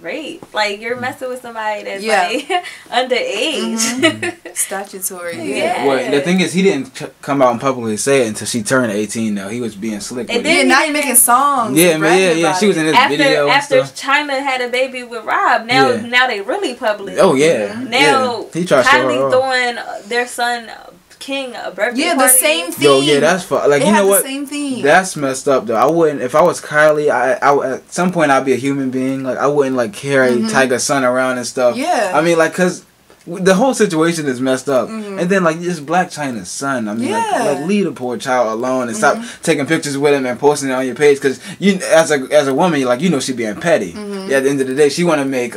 rape. Like, you're messing with somebody that's like underage. Statutory. Yeah. Well, the thing is, he didn't come out and publicly say it until she turned 18. Though he was being slick with it. Now he's making songs. Yeah. She was in this video. After China had a baby with Rob, now they really public. Oh yeah. Now he tried to show her off. throwing their son King a birthday party. The same thing. Yo, yeah, that's fun. Like, you know what? The same thing. That's messed up though. I wouldn't, if I was Kylie, I at some point I'd be a human being. Like, I wouldn't like carry Tiger's son around and stuff. Yeah. I mean, like, cause the whole situation is messed up. And then like this Black China's son. I mean, like leave the poor child alone and stop taking pictures with him and posting it on your page. Cause you, as a woman, you're like, you know, she being petty. Yeah, at the end of the day, she want to make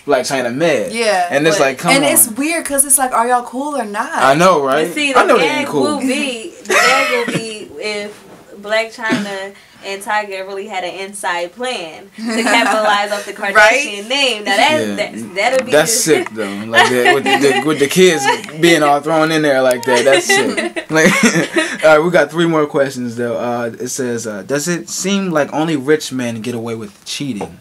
Black China mad. Yeah. And it's like, come on. And it's weird because it's like, are y'all cool or not? I know, right? See, I know they ain't cool. The gag will be if Black China and Tiger really had an inside plan to capitalize off the Kardashian Right? name. Now that'll be sick though. Like that, with the kids being all thrown in there like that. That's sick. Like, all right, we got 3 more questions though. It says, does it seem like only rich men get away with cheating?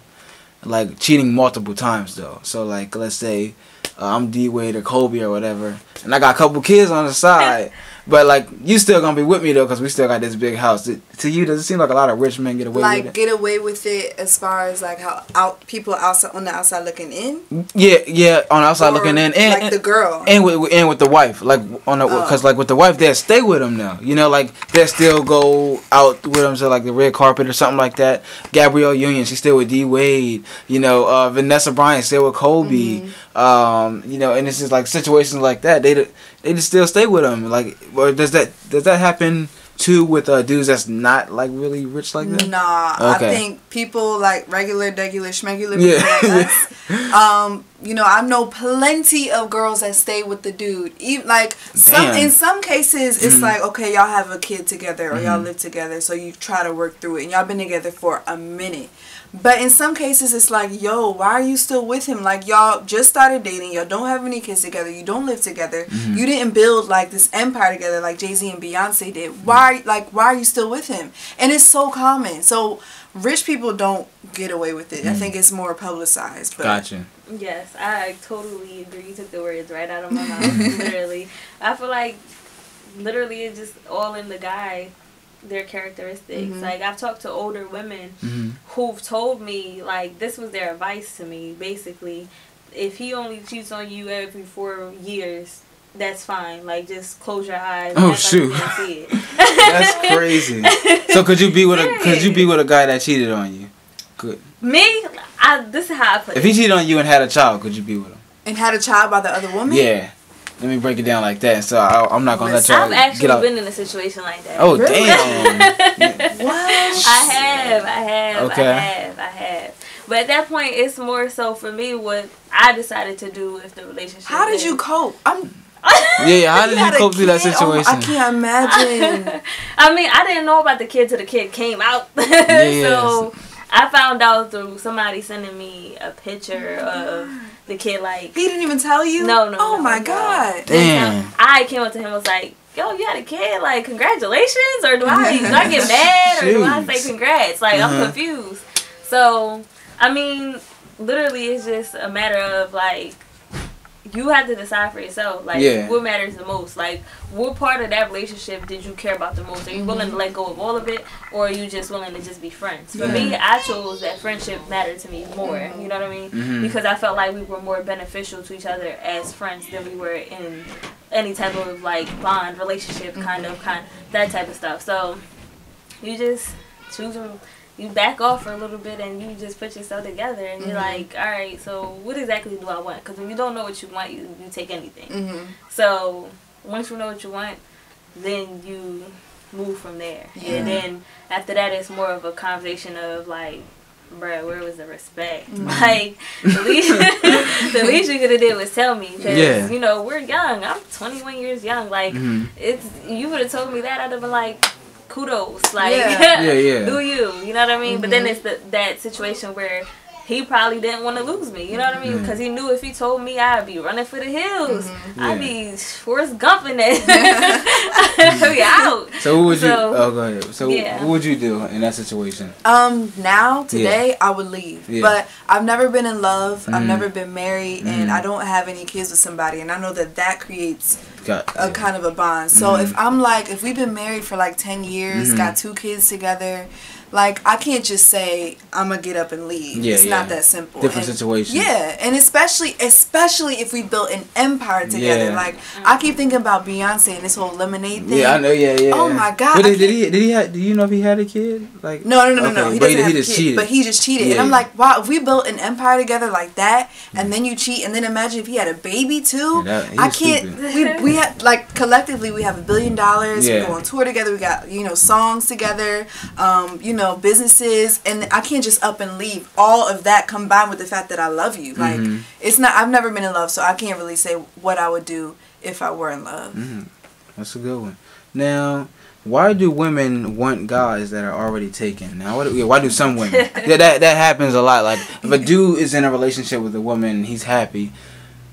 Like cheating multiple times though. So like, let's say I'm D Wade or Kobe or whatever, and I got a couple kids on the side. But like, you still gonna be with me though, because we still got this big house. To you, does it seem like a lot of rich men get away with it? Like, get away with it as far as like how people outside on the outside looking in. Yeah, on the outside Or looking in, like the girl, and with the wife, like on the, because like with the wife, they stay with him now. You know, like they still go out with him to like the red carpet or something like that. Gabrielle Union, she's still with D Wade. You know, Vanessa Bryant still with Kobe. Mm-hmm. You know, and it's just like situations like that. They just still stay with him. Like, or does that happen too with dudes that's not like really rich like that? Nah, okay. I think people like regular schmegular people like us. You know, I know plenty of girls that stay with the dude. Even like in some cases, it's like, okay, y'all have a kid together or y'all live together, so you try to work through it, and y'all been together for a minute. But in some cases, it's like, yo, why are you still with him? Like, y'all just started dating. Y'all don't have any kids together. You don't live together. You didn't build, like, this empire together like Jay-Z and Beyonce did. Why are you still with him? And it's so common. So, rich people don't get away with it. I think it's more publicized. But. Gotcha. Yes, I totally agree. You took the words right out of my mouth, literally. I feel like, literally, it's just all in the guy. Their characteristics. Like, I've talked to older women who've told me, like, this was their advice to me, basically. If he only cheats on you every 4 years, that's fine. Like, just close your eyes. Oh, shoot. Like, see it. That's crazy. So could you be with a guy that cheated on you? Good. Me? This is how I put it. If he cheated on you and had a child, could you be with him? And had a child by the other woman? Yeah. Let me break it down like that. So I'm not gonna let y'all. I've actually been in a situation like that. Oh, really? Damn! What? I have. But at that point, it's more so for me what I decided to do with the relationship. How did you cope? How did you cope through that situation? I can't imagine. I mean, I didn't know about the kid till the kid came out. So I found out through somebody sending me a picture of the kid. Like, he didn't even tell you? No. Oh my God. Damn. I came up to him and was like, yo, you had a kid? Like, congratulations? Or do I get mad? Or do I say congrats? Like, I'm confused. So, I mean, literally, it's just a matter of, like, you have to decide for yourself, like, what matters the most. Like, what part of that relationship did you care about the most? Are you willing to let go of all of it, or are you just willing to just be friends? For me, I chose that friendship mattered to me more, you know what I mean? Because I felt like we were more beneficial to each other as friends than we were in any type of, like, bond, relationship, kind of, that type of stuff. So, you just choose them. You back off for a little bit and you just put yourself together and you're like, all right, so what exactly do I want? Because when you don't know what you want, you take anything. So once you know what you want, then you move from there. And then after that, it's more of a conversation of like, bruh, where was the respect? Like, the least you could have did was tell me. Because, you know, we're young. I'm 21 years young. Like, you would have told me that, I'd have been like, kudos, like, do you know what I mean? But then it's that situation where he probably didn't want to lose me, you know what I mean? Because he knew if he told me, I'd be running for the hills. I'd be Forrest Gumping it. I'd be out. So what would you? Oh, go ahead. So what would you do in that situation? Now today I would leave, but I've never been in love. I've never been married, and I don't have any kids with somebody, and I know that creates a kind of a bond. So if we've been married for like 10 years, got 2 kids together. Like, I can't just say, I'm going to get up and leave. It's not that simple. Different situation. Yeah, and especially if we built an empire together. Like, I keep thinking about Beyonce and this whole Lemonade thing. Yeah, I know, Oh, my God. But did he have, do you know if he had a kid? Like, No. He doesn't have a kid, cheated. but he just cheated. And I'm like, wow, if we built an empire together like that, and then you cheat, and then imagine if he had a baby, too. I can't, we have, like, collectively, we have $1 billion. We go on tour together. We got, songs together. Businesses, and I can't just up and leave. All of that combined with the fact that I love you. Like, it's not, I've never been in love, so I can't really say what I would do if I were in love. That's a good one. Now, why do women want guys that are already taken? Now, why do some women? that happens a lot. Like, if a dude is in a relationship with a woman and he's happy,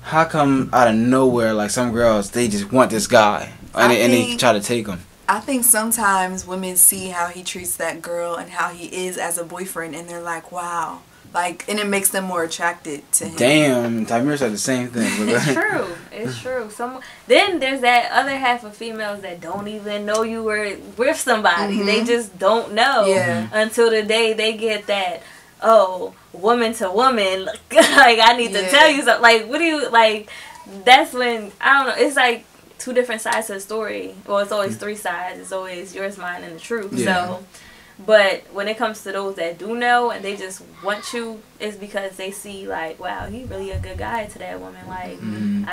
how come out of nowhere, like some girls, they just want this guy and they try to take him? I think sometimes women see how he treats that girl and how he is as a boyfriend, and they're like, wow. Like, and it makes them more attracted to him. Damn, Tamir said the same thing. It's true. It's true. Then there's that other half of females that don't even know you were with somebody. They just don't know until the day they get that, woman to woman. Like, I need to tell you something. Like, what do you, like, that's when, I don't know, it's like two different sides to the story. Well, it's always three sides. It's always yours, mine, and the truth. Yeah. So, but when it comes to those that do know and they just want you, it's because they see, like, wow, he really a good guy to that woman. Like,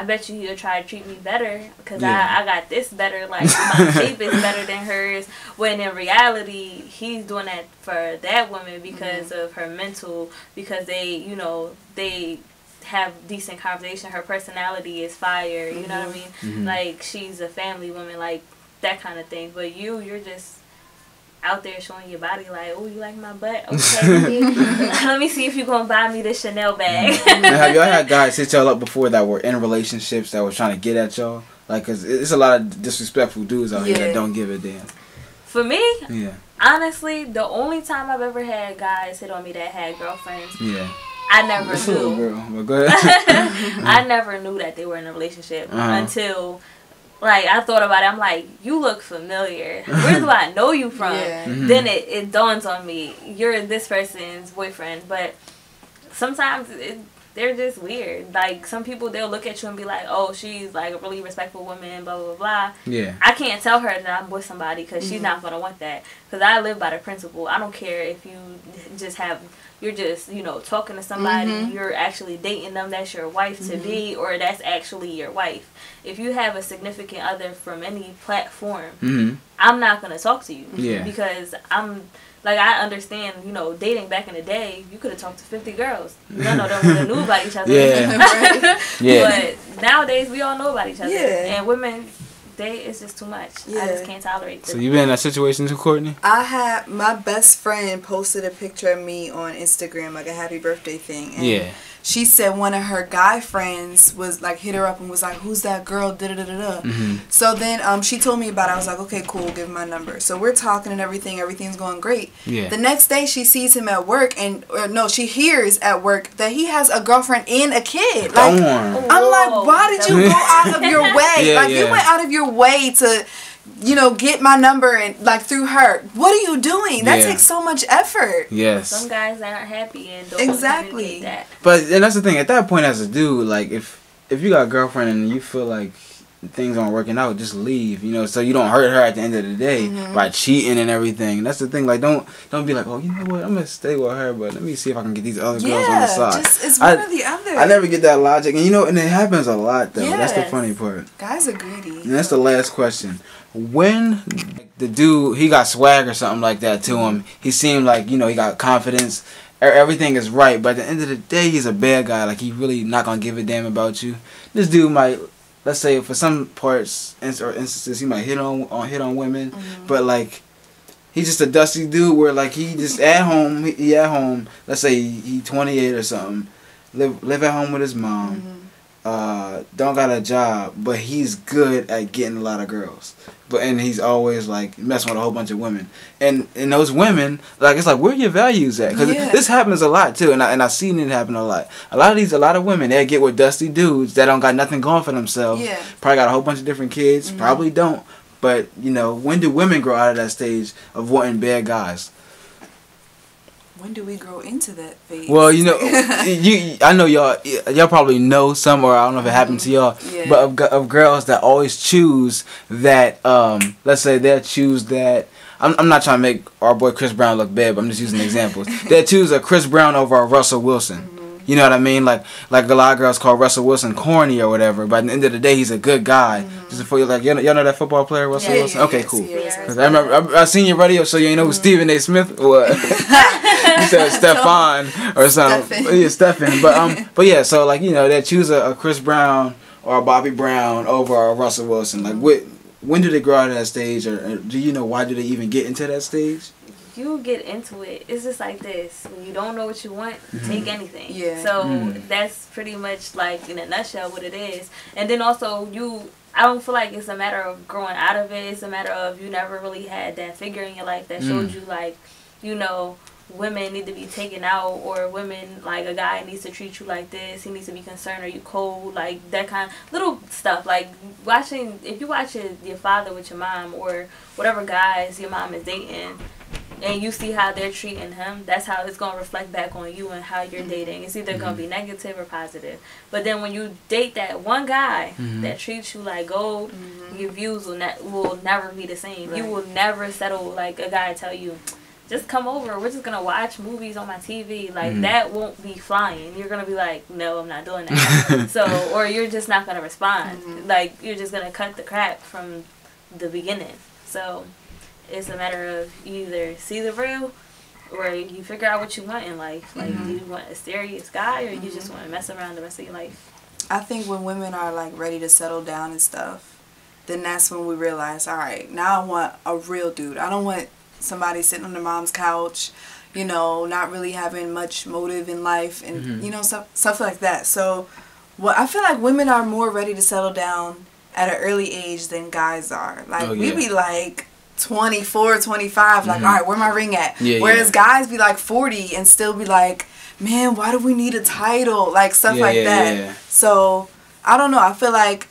I bet you he'll try to treat me better because I got this better. Like, my shape is better than hers. When in reality, he's doing that for that woman because of her mental, because they, you know, they have decent conversation. Her personality is fire. You know what I mean? Like, she's a family woman, like, that kind of thing. But you're just out there showing your body like, oh, you like my butt? Okay, let me see if you're going to buy me this Chanel bag. Now, have y'all had guys hit y'all up before that were in relationships that were trying to get at y'all? Like, because it's a lot of disrespectful dudes out here that don't give a damn. For me, honestly, the only time I've ever had guys hit on me that had girlfriends, I never knew. Girl, but go ahead. I never knew that they were in a relationship until... Like, I thought about it. I'm like, you look familiar. Where do I know you from? Then it dawns on me, you're this person's boyfriend. But sometimes they're just weird. Like, some people, they'll look at you and be like, oh, she's, like, a really respectful woman, blah, blah, blah. Yeah. I can't tell her that I'm with somebody because she's not going to want that. Because I live by the principle. I don't care if you just have... You're just, you know, talking to somebody, you're actually dating them, that's your wife to be, or that's actually your wife. If you have a significant other from any platform, I'm not going to talk to you. Because I'm, like, I understand, you know, dating back in the day, you could have talked to 50 girls. None of them would have knew about each other. But nowadays, we all know about each other. And women... it's just too much. I just can't tolerate it. So you been in that situation too, Courtney? I had my best friend posted a picture of me on Instagram, like a happy birthday thing. And she said one of her guy friends was like hit her up and was like, "Who's that girl?" So then she told me about it. I was like, "Okay, cool, give him my number." So we're talking and everything's going great. The next day she sees him at work she hears at work that he has a girlfriend and a kid. Like, I'm like, why did you go out of your way? You went out of your way to, you know, get my number and like through her. What are you doing? That takes so much effort. Some guys aren't happy and don't communicate that. But and that's the thing. At that point, as a dude, like if you got a girlfriend and you feel like things aren't working out, just leave. You know, so you don't hurt her at the end of the day by cheating and everything. That's the thing. Like don't be like, oh, you know what? I'm gonna stay with her, but let me see if I can get these other girls on the side. It's one or the other. I never get that logic, and you know, and it happens a lot though. That's the funny part. Guys are greedy. And that's the last question. When the dude, he got swag or something like that to him, he seemed like, you know, he got confidence, everything is right, but at the end of the day, he's a bad guy. Like, he really not gonna give a damn about you. This dude might, let's say, for some parts or instances, he might hit on women, but like, he's just a dusty dude where like he just at home, let's say he 28 or something, live at home with his mom, don't got a job, but he's good at getting a lot of girls. And he's always like messing with a whole bunch of women, and those women, like, it's like, where are your values at? Because this happens a lot too, and I've seen it happen a lot. A lot of women, they get with dusty dudes that don't got nothing going for themselves. Probably got a whole bunch of different kids. Probably don't. But you know, when do women grow out of that stage of wanting bad guys? When do we grow into that phase? Well, you know, I know y'all probably know some, or I don't know if it happened to y'all, but of girls that always choose that, let's say they'll choose that, I'm not trying to make our boy Chris Brown look bad, but I'm just using examples. They'll choose a Chris Brown over a Russell Wilson. You know what I mean? Like a lot of girls call Russell Wilson corny or whatever, but at the end of the day, he's a good guy. Just for you, like, y'all know that football player, Russell Wilson? Okay, cool. Because I remember, I seen your radio show, you know who Stephen A. Smith was. You said Stefan or something. Yeah, Stephen. But yeah, so like, you know, they choose a Chris Brown or a Bobby Brown over a Russell Wilson. Like, when do they grow out of that stage, or do you know why do they even get into that stage? You get into it. It's just like this. When you don't know what you want, take anything. Yeah. So that's pretty much like in a nutshell what it is. And then also I don't feel like it's a matter of growing out of it. It's a matter of you never really had that figure in your life that showed you like, you know, women need to be taken out, or women, like a guy needs to treat you like this, he needs to be concerned, are you cold, like that kind of little stuff. Like if you watch your father with your mom, or whatever guys your mom is dating, and you see how they're treating him, that's how it's going to reflect back on you and how you're dating. It's either going to be negative or positive. But then when you date that one guy that treats you like gold, your views will never be the same. Right. You will never settle like a guy tell you, just come over, we're just going to watch movies on my TV. Like, that won't be flying. You're going to be like, no, I'm not doing that. So, or you're just not going to respond. Like, you're just going to cut the crap from the beginning. So it's a matter of you either see the real, or you figure out what you want in life. Like, do you want a serious guy, or you just want to mess around the rest of your life? I think when women are like ready to settle down and stuff, then that's when we realize, all right, now I want a real dude. I don't want somebody sitting on their mom's couch, you know, not really having much motive in life, and you know, stuff like that. So, I feel like women are more ready to settle down at an early age than guys are. Like, we be like 24, 25, like, all right, where my ring at? Whereas guys be like 40 and still be like, man, why do we need a title? Like, stuff like that. So, I don't know. I feel like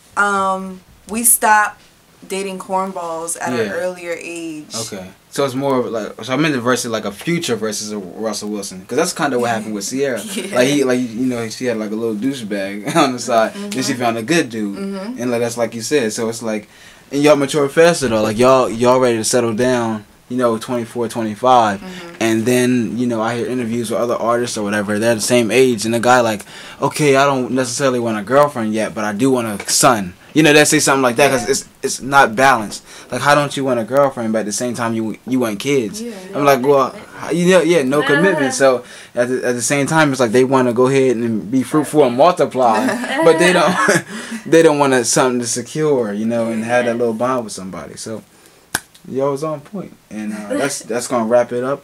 we stop dating cornballs at an earlier age. Okay. So it's more of like, so I meant the versus like a Future versus a Russell Wilson, because that's kind of what happened with Sierra. She had like a little douchebag on the side, then she found a good dude, and like that's like you said. So it's like, and y'all mature faster though. Like y'all ready to settle down, you know, 24, 25, and then, you know, I hear interviews with other artists or whatever. They're the same age, and the guy like, okay, I don't necessarily want a girlfriend yet, but I do want a son. You know, they say something like that because it's not balanced. Like, how don't you want a girlfriend, but at the same time you want kids? I'm like, well, no commitment. So at the same time, it's like they want to go ahead and be fruitful and multiply, but they don't want something to secure, you know, and have that little bond with somebody. So y'all was on point, and that's gonna wrap it up.